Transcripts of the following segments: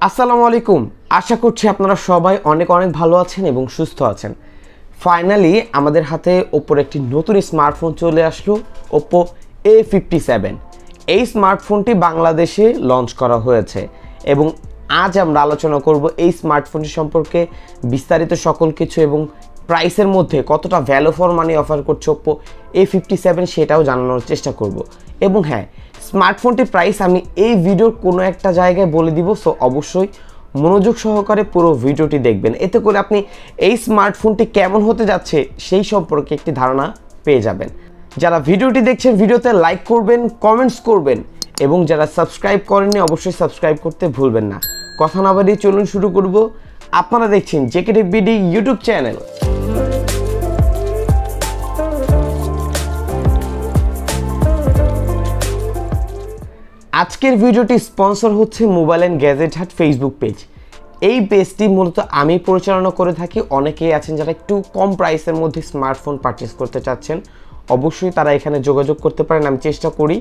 আসসালামু আলাইকুম। আশা করছি আপনারা সবাই অনেক ভালো আছেন এবং সুস্থ আছেন। ফাইনালি আমাদের হাতে ওপ্পোর একটি নতুন স্মার্টফোন চলে আসলো, OPPO A57। এই স্মার্টফোনটি বাংলাদেশে লঞ্চ করা হয়েছে এবং আজ আমরা আলোচনা করব এই স্মার্টফোনটি সম্পর্কে বিস্তারিত সকল কিছু এবং প্রাইসের মধ্যে কতটা ভ্যালু ফর মানি অফার করছে OPPO A57 সেটাও জানানোর চেষ্টা করব। এবং হ্যাঁ, স্মার্টফোনটির প্রাইস আমি এই ভিডিওর কোনো একটা জায়গায় বলে দিব, সো অবশ্যই মনোযোগ সহকারে পুরো ভিডিওটি দেখবেন। এতে করে আপনি এই স্মার্টফোনটি কেমন হতে যাচ্ছে সেই সম্পর্কে একটি ধারণা পেয়ে যাবেন। যারা ভিডিওটি দেখছেন ভিডিওতে লাইক করবেন, কমেন্টস করবেন এবং যারা সাবস্ক্রাইব করেননি অবশ্যই সাবস্ক্রাইব করতে ভুলবেন না। কথা না বাড়িয়ে চলুন শুরু করব। আপনারা দেখছেন জেকেটিভিডি ইউটিউব চ্যানেল। আজকের ভিডিওটি স্পন্সর হচ্ছে মোবাইল অ্যান্ড গ্যাজেট হাট ফেসবুক পেজ। এই পেজটি মূলত আমি পরিচালনা করে থাকি। অনেকেই আছেন যারা একটু কম প্রাইসের মধ্যে স্মার্টফোন পারচেস করতে চাচ্ছেন, অবশ্যই তারা এখানে যোগাযোগ করতে পারেন। আমি চেষ্টা করি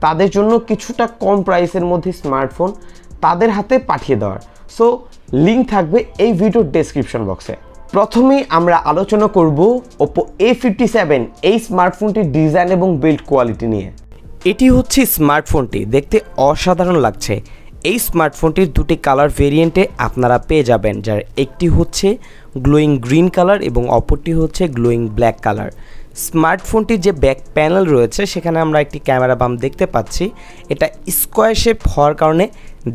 তাদের জন্য কিছুটা কম প্রাইসের মধ্যে স্মার্টফোন তাদের হাতে পাঠিয়ে দেওয়ার। সো লিঙ্ক থাকবে এই ভিডিওর ডেসক্রিপশন বক্সে। প্রথমেই আমরা আলোচনা করব OPPO A57 এই স্মার্টফোনটির ডিজাইন এবং বিল্ড কোয়ালিটি নিয়ে। এটি হচ্ছে স্মার্টফোনটি, দেখতে অসাধারণ লাগছে। এই স্মার্টফোনটির দুটি কালার ভেরিয়েন্টে আপনারা পেয়ে যাবেন, যার একটি হচ্ছে গ্লোয়িং গ্রিন কালার এবং অপরটি হচ্ছে গ্লোয়িং ব্ল্যাক কালার। স্মার্টফোনটির যে ব্যাক প্যানেল রয়েছে সেখানে আমরা একটি ক্যামেরা বাম দেখতে পাচ্ছি। এটা স্কোয়ার শেপ হওয়ার কারণে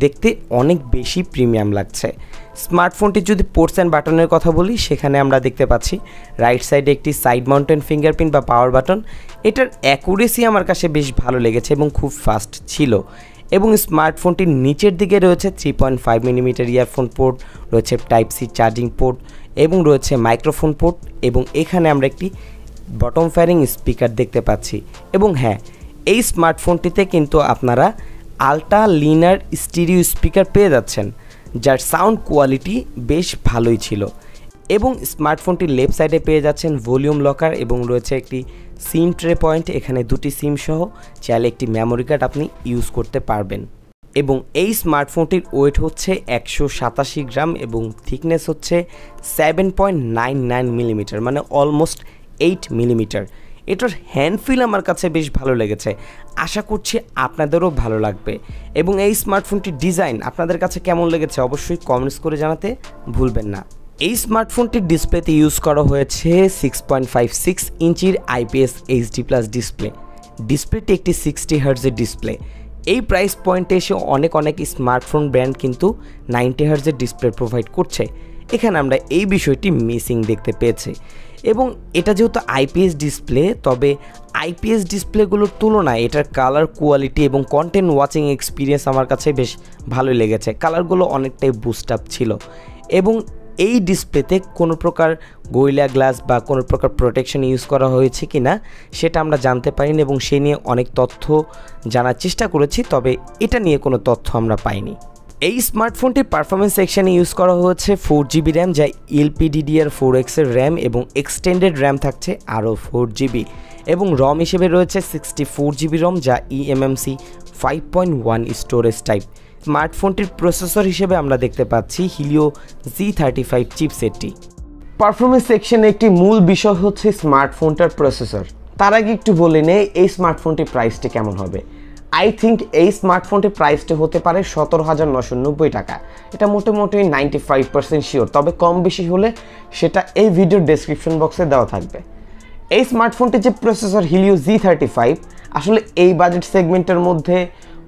দেখতে অনেক বেশি প্রিমিয়াম লাগছে। স্মার্টফোনটির যদি পোর্টস অ্যান্ড বাটনের কথা বলি, সেখানে আমরা দেখতে পাচ্ছি রাইট সাইডে একটি সাইড মাউন্টেন ফিঙ্গারপ্রিন্ট বা পাওয়ার বাটন। এটার অ্যাকুরেসি আমার কাছে বেশ ভালো লেগেছে এবং খুব ফাস্ট ছিল। এবং স্মার্টফোনটির নিচের দিকে রয়েছে 3.5 মিলিমিটার ইয়ারফোন পোর্ট, রয়েছে টাইপ সি চার্জিং পোর্ট এবং রয়েছে মাইক্রোফোন পোর্ট এবং এখানে আমরা একটি বটম ফায়ারিং স্পিকার দেখতে পাচ্ছি। এবং হ্যাঁ, এই স্মার্টফোনটিতে কিন্তু আপনারা আল্ট্রা লিনার স্টিরিও স্পিকার পেয়ে যাচ্ছেন, যার সাউন্ড কোয়ালিটি বেশ ভালোই ছিল। এবং স্মার্টফোনটির লেফট সাইডে পেয়ে যাচ্ছেন ভলিউম লকার এবং রয়েছে একটি সিম ট্রে পয়েন্ট। এখানে দুটি সিম সহ চাইলে একটি মেমোরি কার্ড আপনি ইউজ করতে পারবেন। এবং এই স্মার্টফোনটির ওয়েট হচ্ছে 187 গ্রাম এবং থিকনেস হচ্ছে 7.99 মিলিমিটার, মানে অলমোস্ট 8 মিলিমিটার। এটার হ্যান্ড ফিল আমার কাছে বেশ ভালো লেগেছে, আশা করছি আপনাদেরও ভালো লাগবে। এবং এই স্মার্টফোনটির ডিজাইন আপনাদের কাছে কেমন লেগেছে অবশ্যই কমেন্টস করে জানাতে ভুলবেন না। এই স্মার্টফোনটির ডিসপ্লেতে ইউজ করা হয়েছে 6.56 ইঞ্চির IPS HD+ ডিসপ্লে। ডিসপ্লেটি একটি 60 হার্টজের ডিসপ্লে। এই প্রাইস পয়েন্টে এসে অনেক স্মার্টফোন ব্র্যান্ড কিন্তু 90 হার্টজের ডিসপ্লে প্রোভাইড করছে। এখানে আমরা এই বিষয়টি মিসিং দেখতে পেয়েছি। এবং এটা যেহেতু IPS ডিসপ্লে, তবে IPS ডিসপ্লেগুলোর তুলনায় এটার কালার কোয়ালিটি এবং কন্টেন্ট ওয়াচিং এক্সপিরিয়েন্স আমার কাছে বেশ ভালোই লেগেছে। কালারগুলো অনেকটাই বুস্ট আপ ছিল এবং এই ডিসপ্লেতে কোনো প্রকার গরিলা গ্লাস বা কোনো প্রকার প্রোটেকশন ইউজ করা হয়েছে কি না সেটা আমরা জানতে পারিনি এবং সে নিয়ে অনেক তথ্য জানার চেষ্টা করেছি, তবে এটা নিয়ে কোনো তথ্য আমরা পাইনি। এই স্মার্টফোনটির পারফরমেন্স সেকশানে ইউজ করা হয়েছে 4GB র্যাম, যা LPDDR4X এর র্যাম এবং এক্সটেন্ডেড র্যাম থাকছে আরও 4GB এবং রম হিসেবে রয়েছে 64GB রম, যা eMMC 5.1 স্টোরেজ টাইপ। স্মার্টফোনটির প্রসেসর হিসেবে আমরা দেখতে পাচ্ছি হিলিও G35 চিপসেটটি। পারফরমেন্স সেকশনে একটি মূল বিষয় হচ্ছে স্মার্টফোনটার প্রসেসর। তার আগে একটু বলে নেই এই স্মার্টফোনটির প্রাইসটি কেমন হবে। আই থিঙ্ক এই স্মার্টফোনটির প্রাইসটি হতে পারে 17,990 টাকা। এটা মোটামুটি 95% শিওর, তবে কম বেশি হলে সেটা এই ভিডিওর ডেসক্রিপশন বক্সে দেওয়া থাকবে। এই স্মার্টফোনটির যে প্রসেসর হিলিও G35, আসলে এই বাজেট সেগমেন্টের মধ্যে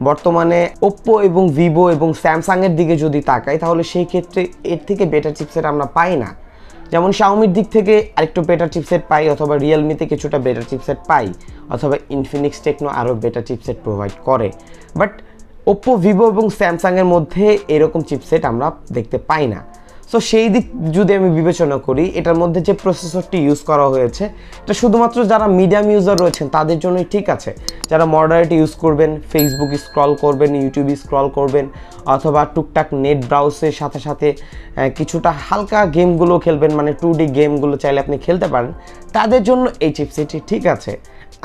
বর্তমানে ওপ্পো এবং ভিভো এবং স্যামসাংয়ের দিকে যদি তাকাই তাহলে সেই ক্ষেত্রে এর থেকে বেটার চিপসেট আমরা পাই না। যেমন শাওমির দিক থেকে আরেকটু বেটার চিপসেট পাই, অথবা রিয়েলমিতে কিছুটা বেটার চিপসেট পাই, অথবা ইনফিনিক্স টেকনো আরও বেটার চিপসেট প্রোভাইড করে। বাট ওপ্পো, ভিভো এবং স্যামসাংয়ের মধ্যে এরকম চিপসেট আমরা দেখতে পাই না। সো সেই দিক যদি আমি বিবেচনা করি, এটার মধ্যে যে প্রসেসরটি ইউজ করা হয়েছে এটা শুধুমাত্র যারা মিডিয়াম ইউজার রয়েছেন তাদের জন্যই ঠিক আছে। যারা মডারেট ইউজ করবেন, ফেসবুক স্ক্রল করবেন, ইউটিউব স্ক্রল করবেন, অথবা টুকটাক নেট ব্রাউজের সাথে সাথে কিছুটা হালকা গেমগুলো খেলবেন, মানে 2D গেমগুলো চাইলে আপনি খেলতে পারেন, তাদের জন্য এই চিপসেটটি ঠিক আছে।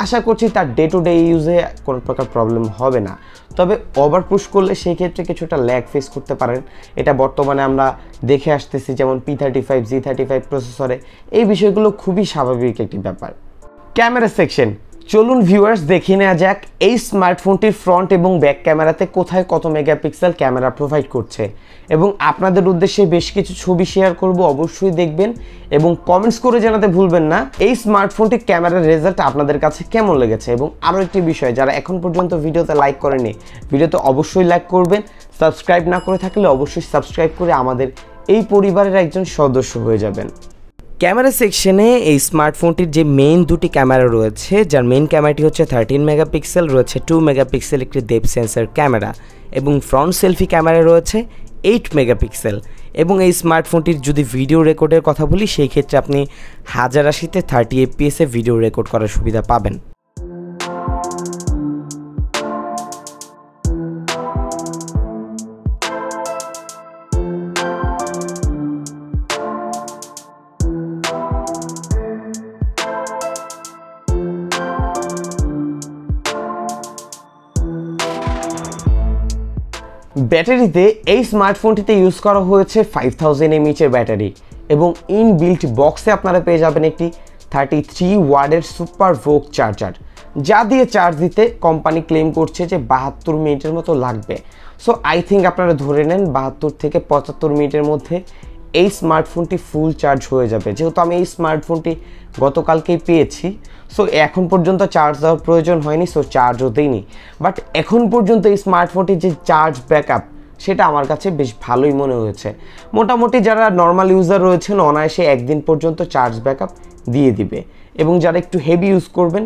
আশা করছি তার ডে টু ডে ইউজে কোনো প্রকার প্রবলেম হবে না। তবে ওভার পুশ করলে সেই ক্ষেত্রে কিছুটা ল্যাগ ফেস করতে পারেন। এটা বর্তমানে আমরা দেখে আসতেছি, যেমন P35 G35 প্রসেসরে এই বিষয়গুলো খুবই স্বাভাবিক একটি ব্যাপার। ক্যামেরা সেকশন, চলুন ভিউয়ার্স দেখে নেওয়া যাক এই স্মার্টফোনটির ফ্রন্ট এবং ব্যাক ক্যামেরাতে কোথায় কত মেগাপিক্সেল ক্যামেরা প্রোভাইড করছে, এবং আপনাদের উদ্দেশ্যে বেশ কিছু ছবি শেয়ার করব, অবশ্যই দেখবেন এবং কমেন্টস করে জানাতে ভুলবেন না এই স্মার্টফোনটির ক্যামেরার রেজাল্ট আপনাদের কাছে কেমন লেগেছে। এবং আরও একটি বিষয়, যারা এখন পর্যন্ত ভিডিওতে লাইক করেনি, ভিডিওতে অবশ্যই লাইক করবেন। সাবস্ক্রাইব না করে থাকলে অবশ্যই সাবস্ক্রাইব করে আমাদের এই পরিবারের একজন সদস্য হয়ে যাবেন। ক্যামেরা সেকশনে এই স্মার্টফোনটির যে মেইন দুটি ক্যামেরা রয়েছে, যার মেইন ক্যামেরাটি হচ্ছে 13 মেগাপিক্সেল, রয়েছে 2 মেগাপিক্সেল একটি ডেপথ সেন্সর ক্যামেরা, এবং ফ্রন্ট সেলফি ক্যামেরা রয়েছে 8 মেগাপিক্সেল। এবং এই স্মার্টফোনটির যদি ভিডিও রেকর্ডের কথা বলি, সেই ক্ষেত্রে আপনি 1080-তে 30 fps ভিডিও রেকর্ড করার সুবিধা পাবেন। ব্যাটারিতে এই স্মার্টফোনটিতে ইউজ করা হয়েছে 5000 mAh এর ব্যাটারি, এবং ইনবিল্ট বক্সে আপনারা পেয়ে যাবেন একটি 33 ওয়াটের সুপার ভোক চার্জার, যা দিয়ে চার্জ দিতে কোম্পানি ক্লেম করছে যে 72 মিনিটের মতো লাগবে। সো আই থিঙ্ক আপনারা ধরে নেন 72 থেকে 75 মিনিটের মধ্যে এই স্মার্টফোনটি ফুল চার্জ হয়ে যাবে। যেহেতু আমি এই স্মার্টফোনটি গতকালকেই পেয়েছি, সো এখন পর্যন্ত চার্জ দেওয়ার প্রয়োজন হয়নি, সো চার্জও দিইনি। বাট এখন পর্যন্ত এই স্মার্টফোনটির যে চার্জ ব্যাকআপ, সেটা আমার কাছে বেশ ভালোই মনে হয়েছে। মোটামুটি যারা নর্মাল ইউজার রয়েছেন অনায়াসে একদিন পর্যন্ত চার্জ ব্যাকআপ দিয়ে দিবে, এবং যারা একটু হেভি ইউজ করবেন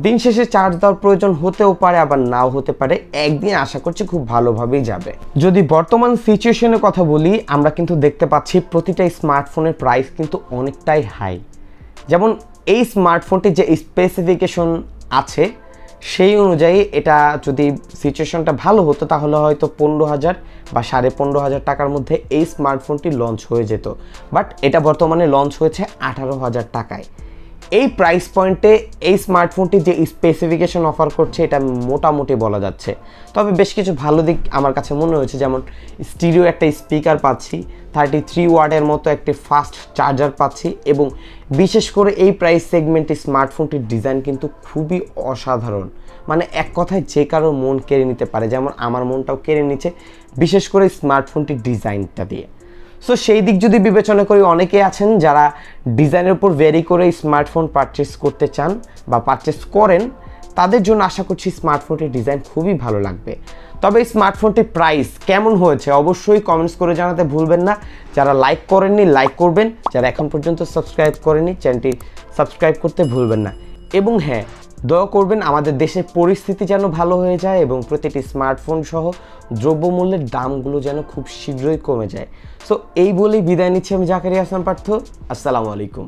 দিন শেষে চার্জ দেওয়ার প্রয়োজন হতেও পারে, আবার নাও হতে পারে। একদিন আশা করছি খুব ভালোভাবেই যাবে। যদি বর্তমান সিচুয়েশনের কথা বলি, আমরা কিন্তু দেখতে পাচ্ছি প্রতিটা স্মার্টফোনের প্রাইস কিন্তু অনেকটাই হাই। যেমন এই স্মার্টফোনটির যে স্পেসিফিকেশন আছে সেই অনুযায়ী এটা যদি সিচুয়েশনটা ভালো হতো তাহলে হয়তো 15,000 বা 15,500 টাকার মধ্যে এই স্মার্টফোনটি লঞ্চ হয়ে যেত। বাট এটা বর্তমানে লঞ্চ হয়েছে 18,000 টাকায়। এই প্রাইস পয়েন্টে এই স্মার্টফোনটি যে স্পেসিফিকেশন অফার করছে এটা মোটামুটি বলা যাচ্ছে। তবে বেশ কিছু ভালো দিক আমার কাছে মনে হয়েছে, যেমন স্টিরিও একটা স্পিকার পাচ্ছি, 33 ওয়াটের মতো একটি ফাস্ট চার্জার পাচ্ছি, এবং বিশেষ করে এই প্রাইস সেগমেন্টে স্মার্টফোনটির ডিজাইন কিন্তু খুবই অসাধারণ। মানে এক কথায় যে কারো মন কেড়ে নিতে পারে, যেমন আমার মনটাও কেড়ে নিচ্ছে বিশেষ করে স্মার্টফোনটির ডিজাইনটা দিয়ে। সো সেই দিক যদি বিবেচনা করি, অনেকে আছেন যারা ডিজাইনের উপর ভেরি করে স্মার্টফোন পারচেস করতে চান বা পারচেস করেন, তাদের জন্য আশা করছি স্মার্টফোনটির ডিজাইন খুবই ভালো লাগবে। তবে এই স্মার্টফোনটির প্রাইস কেমন হয়েছে অবশ্যই কমেন্টস করে জানাতে ভুলবেন না। যারা লাইক করেননি লাইক করবেন, যারা এখন পর্যন্ত সাবস্ক্রাইব করেননি চ্যানেলটি সাবস্ক্রাইব করতে ভুলবেন না। এবং হ্যাঁ, দয়া করবেন আমাদের দেশের পরিস্থিতি যেন ভালো হয়ে যায় এবং প্রতিটি স্মার্টফোন সহ দ্রব্যমূল্যের দামগুলো যেন খুব শীঘ্রই কমে যায়। সো এই বলেই বিদায় নিচ্ছি আমি জাকারিয়া হাসান পার্থ। আসসালামু আলাইকুম।